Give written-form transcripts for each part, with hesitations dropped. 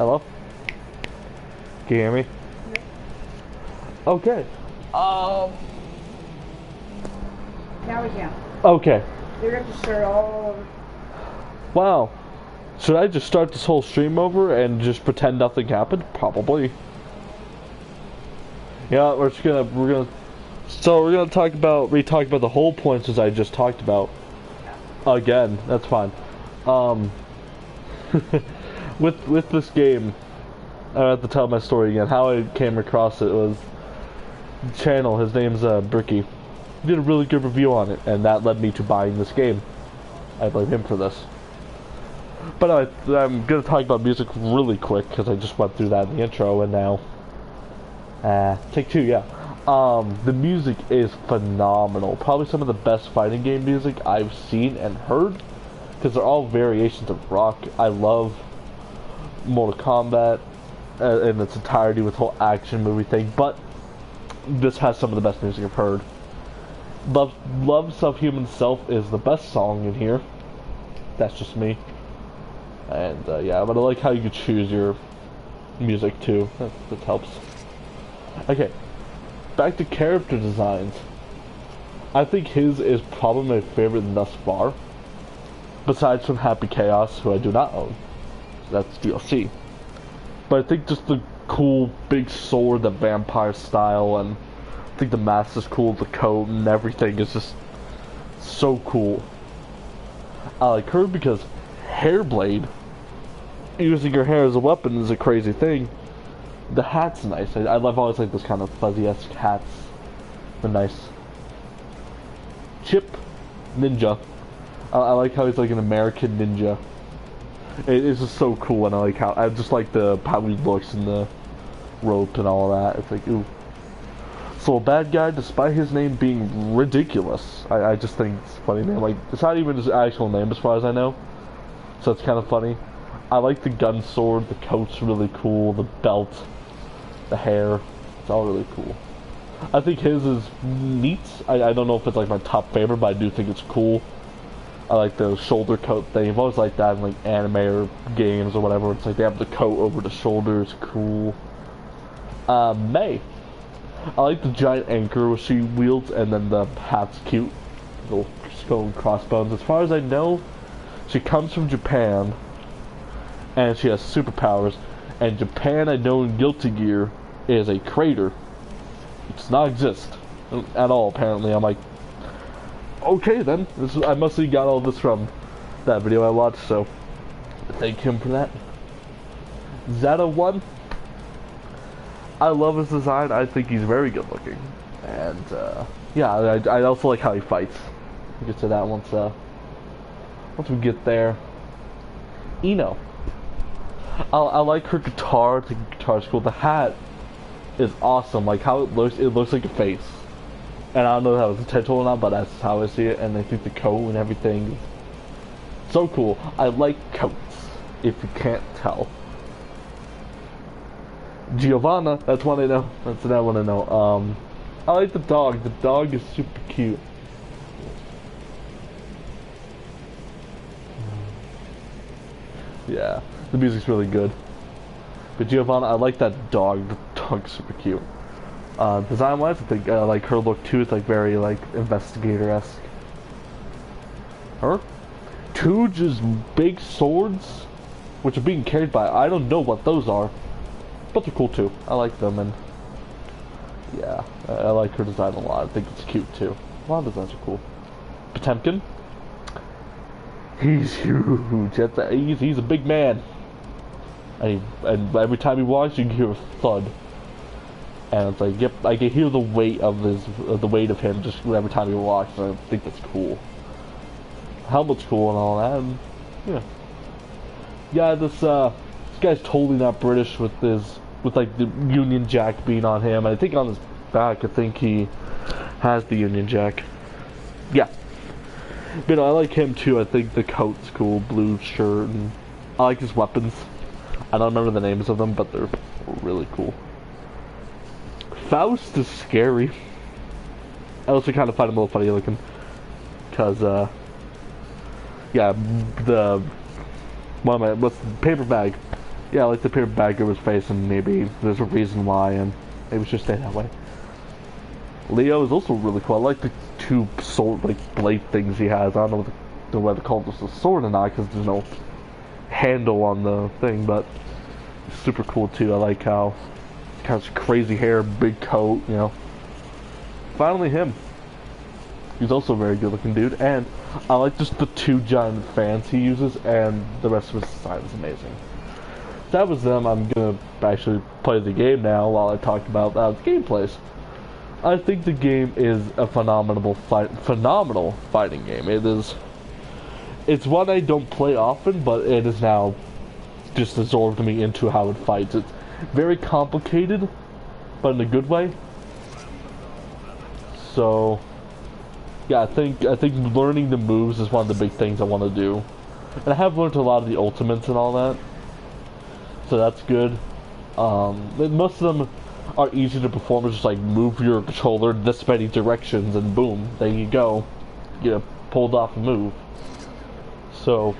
Hello? Can you hear me? Okay. Now we can. Okay. You're going to start all over. Wow. Should I just start this whole stream over and just pretend nothing happened? Probably. Yeah, we're gonna talk about the whole points as I just talked about. Again, that's fine. With this game, I have to tell my story again. How I came across it was the channel. His name's Bricky. Did a really good review on it, and that led me to buying this game. I blame him for this. But I'm gonna talk about music really quick because I just went through that in the intro, and now take two, yeah. The music is phenomenal. Probably some of the best fighting game music I've seen and heard, because they're all variations of rock. I love Mortal Kombat in its entirety with the whole action movie thing, but this has some of the best music I've heard. Love Subhuman Self is the best song in here. That's just me. And yeah, but I like how you can choose your music too. That helps. Okay, back to character designs. I think his is probably my favorite thus far, besides from Happy Chaos, who I do not own. So that's DLC. But I think just the cool big sword, the vampire style, and I think the mask is cool, the coat and everything is just so cool. I like her because Hairblade, using her hair as a weapon, is a crazy thing. The hat's nice. I love always like those kind of fuzzy-esque hats. They're nice. Chip Ninja. I like how he's like an American ninja. It's just so cool, and I just like how he looks in the rope and all of that. It's like, ooh. So a bad guy, despite his name being ridiculous, I just think it's a funny name. Like, it's not even his actual name as far as I know. So it's kind of funny. I like the gun sword, the coat's really cool, the belt, the hair, it's all really cool. I think his is neat. I don't know if it's like my top favorite, but I do think it's cool. I like the shoulder coat thing. I've always liked that in like anime or games or whatever. It's like they have the coat over the shoulders, cool. May. I like the giant anchor she wields, and then the hat's cute. Little skull and crossbones. As far as I know, she comes from Japan, and she has superpowers. And Japan, I know in Guilty Gear, is a crater. It does not exist at all, apparently. I'm like, okay then. I must have got all this from that video I watched, so thank him for that. Zeta 1. I love his design. I think he's very good looking. And, yeah, I also like how he fights. We'll get to that once we get there. Eno. I like her guitar. The guitar's cool. The hat is awesome. Like how it looks like a face. And I don't know if that was intentional or not, but that's how I see it. And I think the coat and everything is so cool. I like coats, if you can't tell. Giovanna, that's one I know. That's that one I know. I like the dog. The dog is super cute. Yeah, the music's really good. But Giovanna, I like that dog. The dog's super cute. Design-wise, I think I like her look too. It's like very like investigator-esque. Her, two just big swords, which are being carried by. I don't know what those are, but they're cool too. I like them, and yeah, I like her design a lot. I think it's cute too. A lot of designs are cool. Potemkin. He's huge. He's a big man. And every time he walks, you can hear a thud. And it's like, yep, I can hear the weight of him just every time he walks. And I think that's cool. Helmet's cool and all that. And, yeah. Yeah, this guy's totally not British with like the Union Jack being on him. I think on his back, I think he has the Union Jack. Yeah. But I like him too. I think the coat's cool, blue shirt, and I like his weapons. I don't remember the names of them, but they're really cool. Faust is scary. I also kind of find him a little funny looking, cause yeah, what's the paper bag? Yeah, I like the pair back of his face, and maybe there's a reason why, and maybe it should stay that way. Leo is also really cool. I like the two sword, like, blade things he has. I don't know whether to call this a sword or not, because there's no handle on the thing, but it's super cool too. I like how he has crazy hair, big coat, you know. Finally him. He's also a very good looking dude, and I like just the two giant fans he uses, and the rest of his design is amazing. That was them. I'm gonna actually play the game now while I talk about the gameplays. I think the game is a phenomenal fighting game. It's one I don't play often, but it has now just absorbed me into how it fights. It's very complicated, but in a good way. So, yeah, I think learning the moves is one of the big things I want to do, and I have learned a lot of the ultimates and all that, so that's good. Most of them are easy to perform. It's just like move your controller this many directions, and boom, there you go. You pulled off a move. So,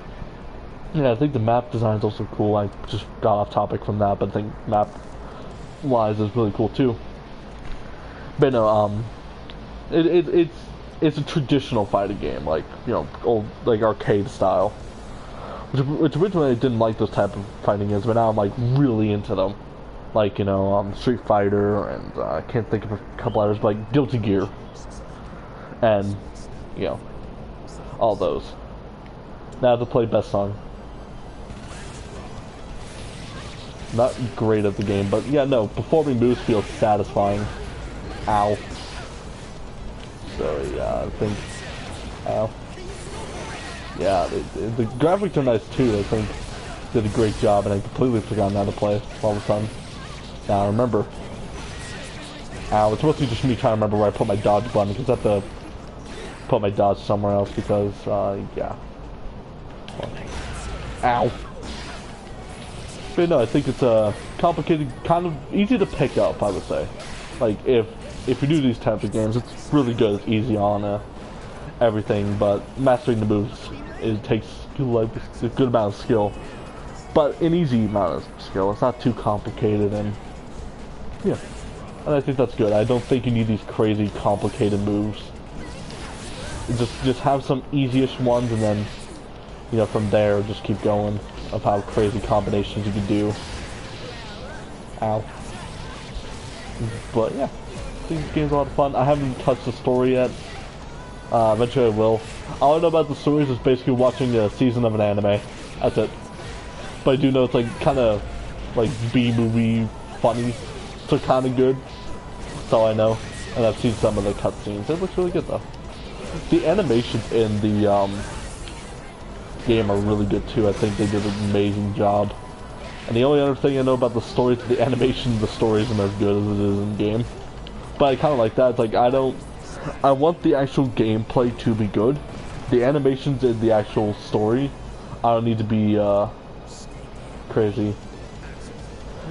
yeah, I think the map design is also cool. I just got off topic from that, but I think map-wise is really cool too. But no, it's a traditional fighting game, like, you know, old, like, arcade style. Which originally I didn't like those type of fighting games, but now I'm like really into them. Like, you know, Street Fighter, and I can't think of a couple others, but like Guilty Gear, and, you know, all those. Now to play best song. Not great at the game, but yeah, no, performing moves feels satisfying. Ow. So yeah, I think, ow. Yeah, the graphics are nice too. I think did a great job, and I completely forgot how to play all of a sudden. Now I remember. Ow, it's mostly just me trying to remember where I put my dodge button, because I have to put my dodge somewhere else, because, yeah. Ow. But no, I think it's a complicated, kind of easy to pick up, I would say. Like, if you do these types of games, it's really good, it's easy on everything, but mastering the moves, it takes like a good amount of skill. But an easy amount of skill, it's not too complicated, and yeah. And I think that's good. I don't think you need these crazy complicated moves. Just have some easy-ish ones, and then, you know, from there, just keep going of how crazy combinations you can do. Ow. But yeah, I think this game's a lot of fun. I haven't touched the story yet. Eventually I will. All I know about the stories is basically watching a season of an anime. That's it. But I do know it's like kind of like B-movie funny, so kind of good. That's all I know. And I've seen some of the cutscenes. It looks really good though. The animations in the game are really good too. I think they did an amazing job. And the only other thing I know about the story is the animation. The story isn't as good as it is in game. But I kind of like that. It's like I want the actual gameplay to be good. The animations in the actual story, I don't need to be crazy.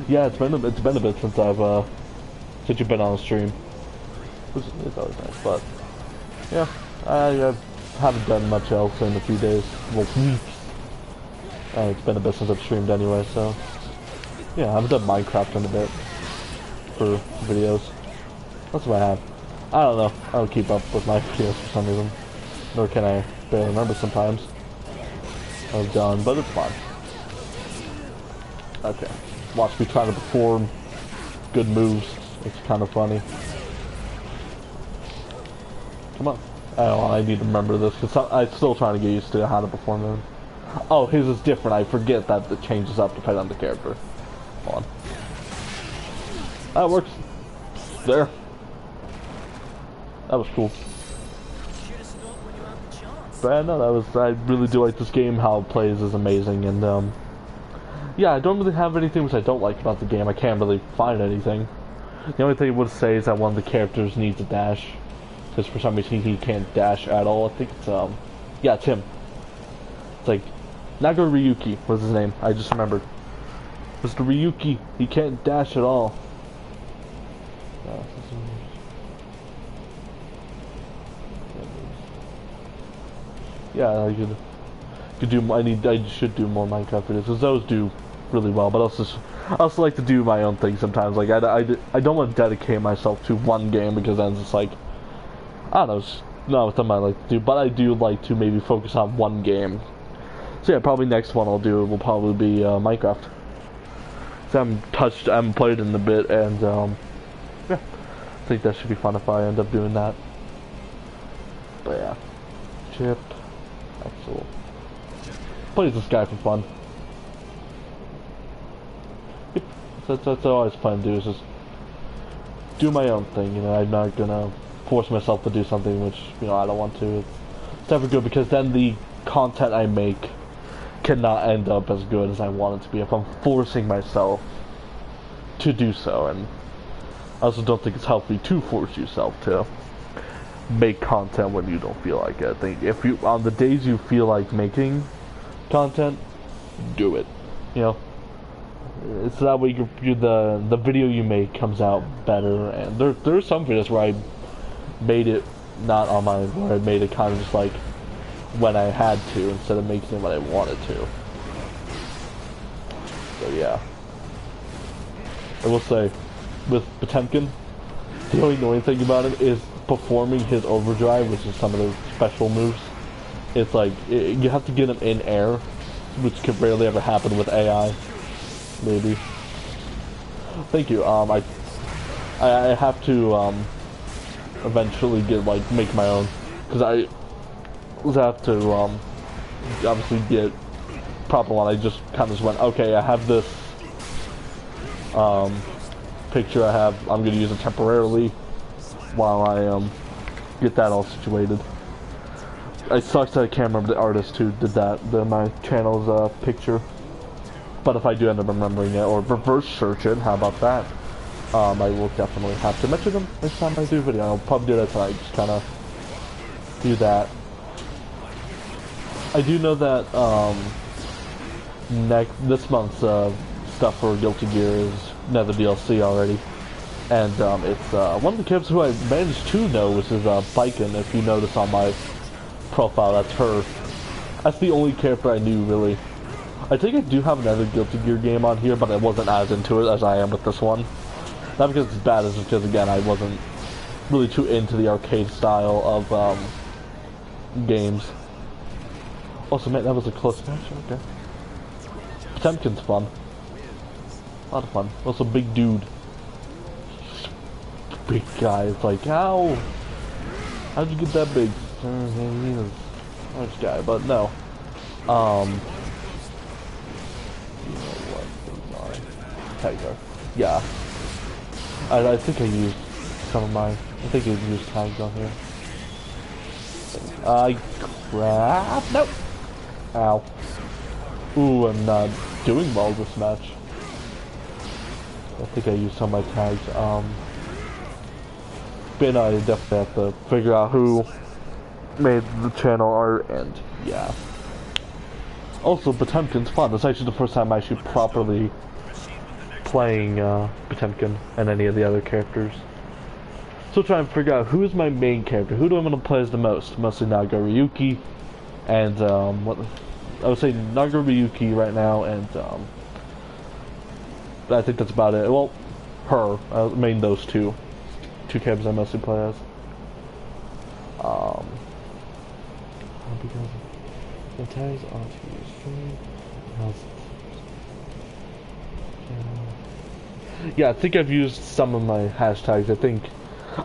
Yeah, it's been a bit since you've been on the stream. It's always nice, but yeah, I haven't done much else in a few days, well, weeks. And it's been a bit since I've streamed anyway, so yeah, I haven't done Minecraft in a bit for videos. That's what I have. I don't know. I don't keep up with my videos for some reason. Nor can I barely remember sometimes. I've done, but it's fine. Okay. Watch me try to perform good moves. It's kind of funny. Come on. I need to remember this, because I'm still trying to get used to how to perform them. Oh, his is different. I forget that it changes up depending on the character. Hold on. That works. There. That was cool. But no, I really do like this game. How it plays is amazing, and yeah, I don't really have anything which I don't like about the game. I can't really find anything. The only thing I would say is that one of the characters needs a dash, because for some reason he can't dash at all. I think it's yeah, it's him. It's like Nago Ryuki was his name. I just remembered. Mr. Ryuki, he can't dash at all. Yeah, I could do. I should do more Minecraft videos, because those do really well, but I also like to do my own thing sometimes. Like I don't want to dedicate myself to one game because then it's like I don't know, it's not something I like to do. But I do like to maybe focus on one game. So yeah, probably next one I'll do will probably be Minecraft. So I haven't played in a bit, and yeah, I think that should be fun if I end up doing that. But yeah, Chip, Axel. Plays this guy for fun. Yep, that's all I was planning to do, is just do my own thing. You know, I'm not gonna force myself to do something which, you know, I don't want to. It's never good, because then the content I make cannot end up as good as I want it to be if I'm forcing myself to do so. And I also don't think it's healthy to force yourself to make content when you don't feel like it. I think if you, on the days you feel like making content, do it. You know, it's that way the video you make comes out better. And there's some videos where I made it not on my, where I made it kind of just like when I had to instead of making it when I wanted to. So yeah, I will say with Potemkin, the only annoying thing about it is performing his overdrive, which is some of the special moves. It's like you have to get him in air, which could rarely ever happen with AI. Maybe. Thank you. I have to eventually make my own, because I have to obviously get proper one. I just kind of just went, okay, I have this picture I'm gonna use it temporarily while I get that all situated. It sucks that I can't remember the artist who did that, my channel's picture, but if I do end up remembering it or reverse search it, how about that? I will definitely have to mention them next time I do a video. I'll probably do that tonight, just kind of do that. I do know that this month's stuff for Guilty Gear is another DLC already, and it's one of the characters who I managed to know, which is Biken. If you notice on my profile, that's her. That's the only character I knew, really. I think I do have another Guilty Gear game on here, but I wasn't as into it as I am with this one. Not because it's bad, it's because, again, I wasn't really too into the arcade style of games. Also, man, that was a close match. Okay. Potemkin's fun. A lot of fun. Also, big dude. Big guy. It's like, how'd you get that big? Large guy, but no. You know what? Tags are. Yeah. I think I used some of mine. I think I used tags on here. Crap. Nope. Ow. Ooh, I'm not doing well this match. I think I used some of my tags. But I definitely have to figure out who made the channel art, and yeah. Also, Potemkin's fun. It's actually the first time I'm actually properly playing Potemkin and any of the other characters. So try and figure out who is my main character. Who do I want to play as the most? Mostly Nagaryuki, and what I would say Nagaryuki right now, and I think that's about it. Well, her. I mean those two characters I mostly play as. Because the tags onto your stream. Yeah, I think I've used some of my hashtags.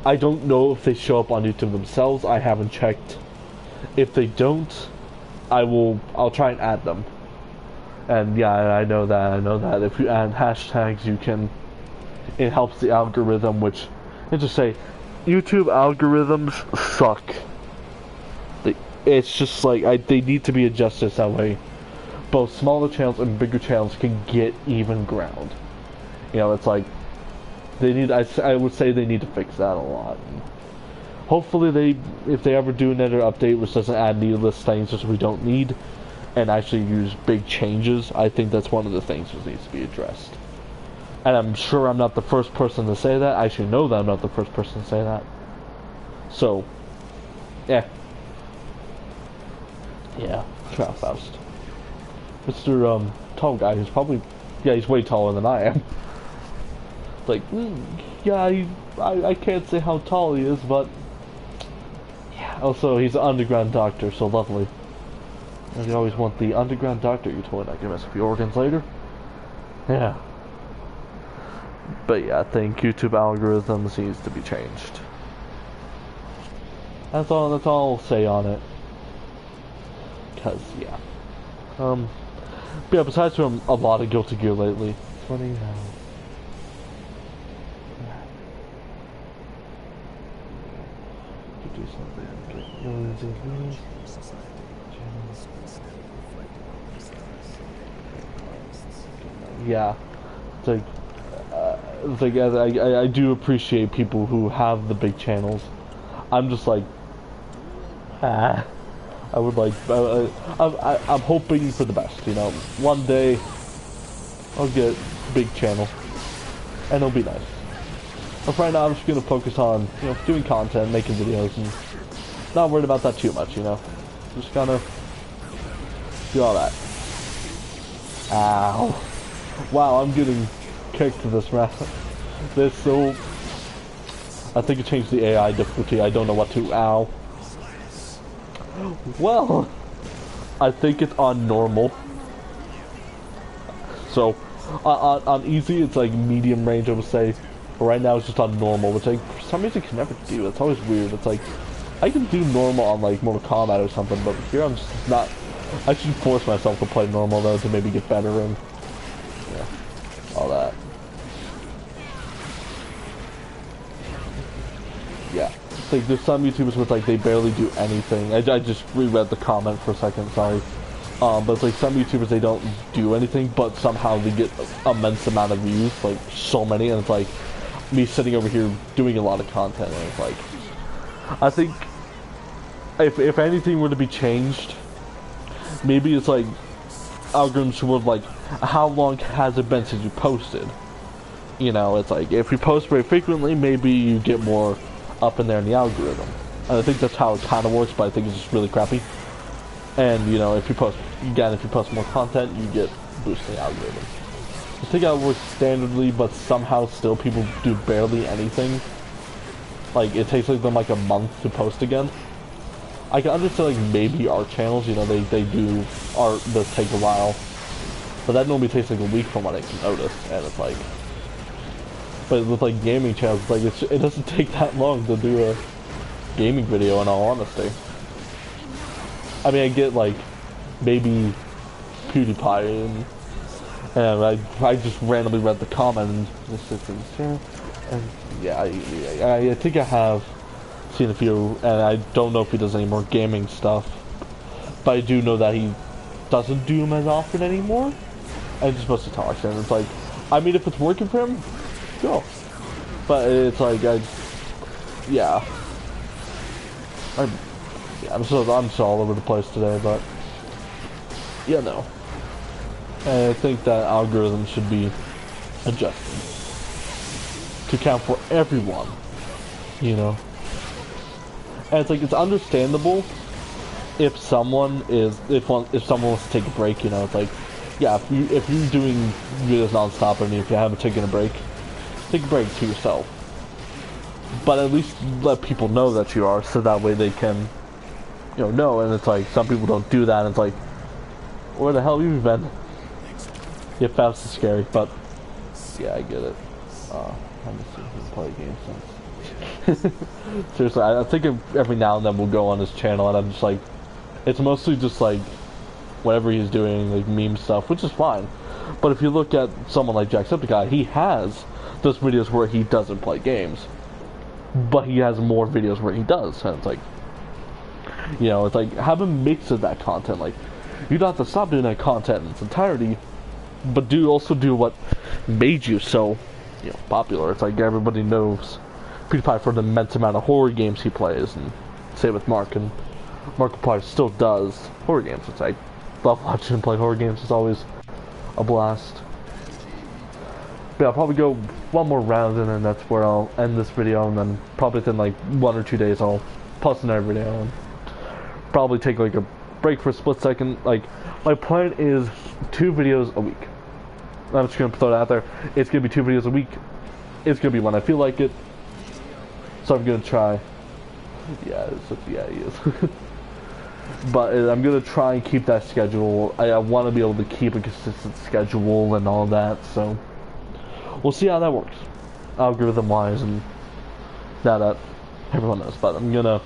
I don't know if they show up on YouTube themselves. I haven't checked. If they don't, I'll try and add them. And yeah, I know that if you add hashtags, it helps the algorithm, which, let's just say, YouTube algorithms suck. It's just like, they need to be adjusted that way both smaller channels and bigger channels can get even ground. You know, it's like, I would say they need to fix that a lot. Hopefully if they ever do another update which doesn't add needless things which we don't need, and actually use big changes, I think that's one of the things that needs to be addressed. And I'm sure I'm not the first person to say that. I actually know that I'm not the first person to say that. So, yeah. Yeah, Trout Faust. Mr. Tall guy, he Yeah, he's way taller than I am. Like, yeah, I can't say how tall he is, but yeah. Also, he's an underground doctor, so lovely. And you always want the underground doctor you told not gonna mess with your organs later. Yeah. But yeah, I think YouTube algorithms needs to be changed. That's all I'll say on it. Cause yeah. But yeah, besides from a lot of Guilty Gear lately. It's funny how do something. Yeah, it's like I do appreciate people who have the big channels. I'm just like, I would like, I'm hoping for the best, you know. One day, I'll get a big channel, and it'll be nice. But right now, I'm just gonna focus on, you know, doing content, making videos, and not worried about that too much, you know. Just gonna do all that. Ow. Wow, I'm getting kicked to this round. This so... I think it changed the AI difficulty. I don't know what to... Ow. Well, I think it's on normal. So, on easy, it's like medium range, I would say. But right now, it's just on normal, which I, for some reason, can never do. It's always weird. It's like, I can do normal on like Mortal Kombat or something, but here I'm just not... I should force myself to play normal, though, to maybe get better and... yeah, all that. Yeah. It's like, there's some YouTubers with, like, they barely do anything. I just reread the comment for a second, sorry. But it's like, some YouTubers, they don't do anything, but somehow they get immense amount of views, like, so many, and it's like, me sitting over here doing a lot of content, and it's like... I think, if anything were to be changed, maybe it's like, algorithms would, like, how long has it been since you posted? You know, it's like, if you post very frequently, maybe you get more up in there in the algorithm. And I think that's how it kind of works, but I think it's just really crappy. And, you know, if you post, again, if you post more content, you get boosted in the algorithm. I think that works standardly, but somehow still people do barely anything. Like, it takes like them like a month to post again. I can understand like maybe art channels, you know, they do art that take a while. But that normally takes like a week from what I can notice, and it's like... But with like gaming channels, it's like it doesn't take that long to do a gaming video, in all honesty. I mean, I get like maybe PewDiePie, and I just randomly read the comment and just sits in here, and yeah, I think I have seen a few, and I don't know if he does any more gaming stuff, but I do know that he doesn't do them as often anymore, and just supposed to talk, and it's like, I mean, if it's working for him, go. But it's like, yeah. I'm so all over the place today, but yeah, no. And I think that algorithm should be adjusted to account for everyone, you know. And it's like, it's understandable if someone wants to take a break, you know. It's like, yeah, if you're doing videos non-stop, I mean, if you haven't taken a break, take a break to yourself. But at least let people know that you are, so that way they can, you know. And it's like, some people don't do that, and it's like, where the hell have you been? Yeah, Faust is scary, but yeah, I get it. I haven't seen him play games since. Seriously, I think every now and then we'll go on his channel, and I'm just like, it's mostly just like, whatever he's doing, like meme stuff, which is fine. But if you look at someone like Jacksepticeye, he has those videos where he doesn't play games, but he has more videos where he does, and it's like, you know, it's like, have a mix of that content. Like, you don't have to stop doing that content in its entirety, but also do what made you so, you know, popular. It's like, everybody knows PewDiePie for the immense amount of horror games he plays, and same with Mark, and Markiplier still does horror games. It's like, love watching him play horror games. It's always a blast. But yeah, I'll probably go one more round, and then that's where I'll end this video, and then probably within like 1 or 2 days I'll post another video, and probably take like a break for a split second. Like, my plan is 2 videos a week. I'm just gonna throw it out there. It's gonna be 2 videos a week. It's gonna be when I feel like it. So I'm gonna try. Yeah, yeah, he is. But I'm gonna try and keep that schedule. I want to be able to keep a consistent schedule and all that. So we'll see how that works, algorithm wise, and that everyone knows. But I'm gonna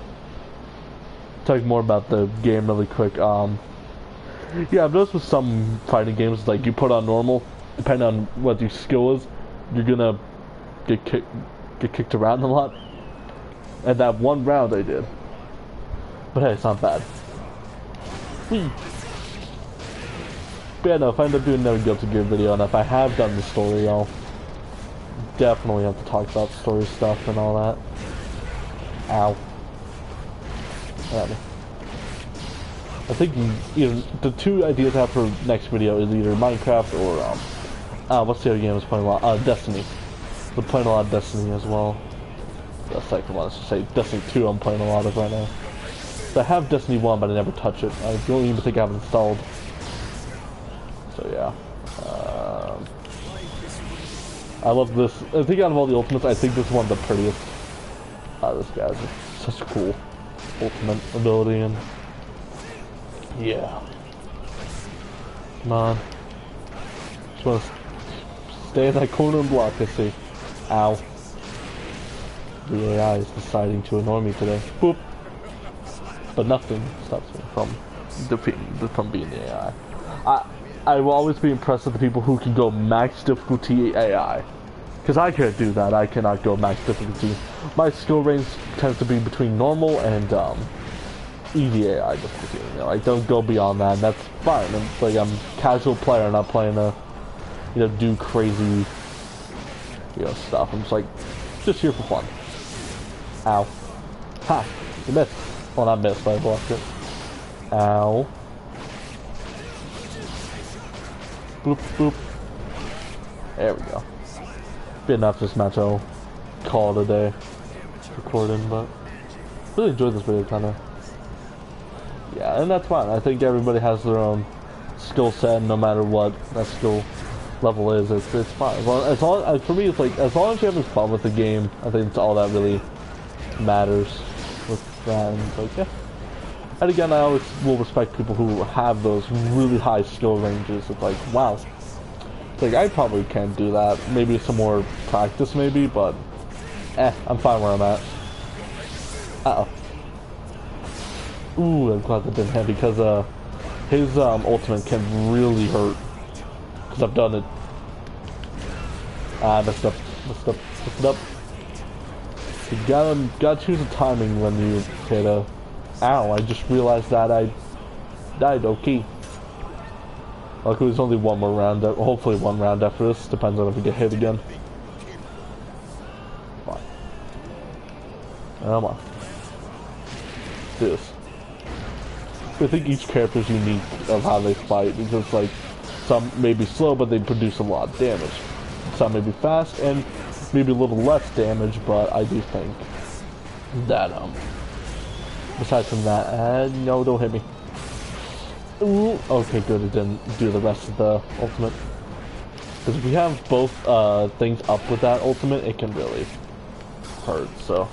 talk more about the game really quick. Yeah, I've noticed with some fighting games, like you put on normal, depending on what your skill is, you're gonna get kicked around a lot. And that one round I did. But hey, it's not bad. Whee! But yeah, no, if I end up doing another Guilty Gear video, and if I have done the story, I'll definitely have to talk about story stuff and all that. Ow. At me. I think either the 2 ideas I have for next video is either Minecraft or what's the other game I was playing a lot? Destiny. We're playing a lot of Destiny as well. The second one, let's just say Destiny 2 I'm playing a lot of right now. So I have Destiny 1 but I never touch it. I don't even think I have it installed. So yeah. I love this. I think out of all the ultimates, I think this is one of the prettiest. This guy's such a cool ultimate ability, and yeah. Come on. Just want to stay in that corner and block, I see. Ow. The AI is deciding to annoy me today. Boop. But nothing stops me from being the AI. I will always be impressed with the people who can go max difficulty AI. Because I can't do that. I cannot go max difficulty. My skill range tends to be between normal and easy AI difficulty. You know, I don't go beyond that, and that's fine. It's like I'm a casual player, not playing to, you know, do crazy, you know, stuff. I'm just like, just here for fun. Ow. Ha! You missed. Well, not missed, but I blocked it. Ow. Boop, boop. There we go. Good enough this match, I'll call it a day. Recording, but really enjoyed this video, kinda. Yeah, and that's fine. I think everybody has their own skill set, and no matter what that skill level is, it's fine. As long, for me, it's like, as long as you're having fun with the game, I think it's all that really matters with that, and it's like, yeah. And again, I always will respect people who have those really high skill ranges. It's like, wow. It's like, I probably can't do that. Maybe some more practice, maybe, but I'm fine where I'm at. Uh-oh. Ooh, I'm glad that didn't hit, because his ultimate can really hurt. Because I've done it. Messed up. Messed up. Messed up. You gotta choose the timing when you hit a... Ow, I just realized that I died, okay. Luckily there's only one more round, hopefully one round after this, depends on if we get hit again. Come on. Come on. Do this. I think each character is unique of how they fight, because like, some may be slow but they produce a lot of damage. Some may be fast and maybe a little less damage, but I do think that, besides from that, no, don't hit me. Ooh, okay, good, it didn't do the rest of the ultimate. Because if we have both things up with that ultimate, it can really hurt, so.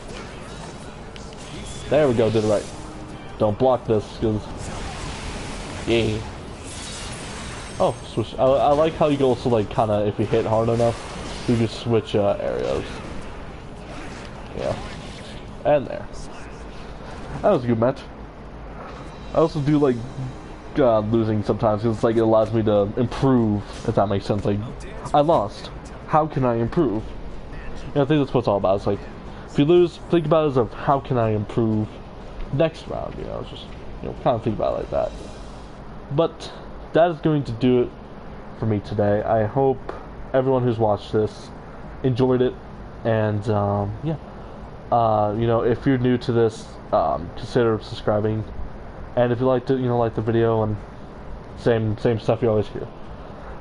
There we go, did it right. Don't block this, because... Yeah. Oh, switch. I like how you can also, like, kind of, if you hit hard enough, you can switch areas. Yeah. And there. That was a good match. I also do like losing sometimes because it's like it allows me to improve, if that makes sense. Like, I lost. How can I improve? You know, I think that's what it's all about. It's like, if you lose, think about it as of how can I improve next round. You know, just, you know, kind of think about it like that. But that is going to do it for me today. I hope everyone who's watched this enjoyed it, and yeah. You know, if you're new to this, consider subscribing, and if you like to, you know, like the video, and same stuff you always hear.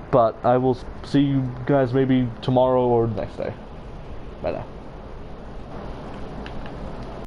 But I will see you guys maybe tomorrow or the next day. Bye now.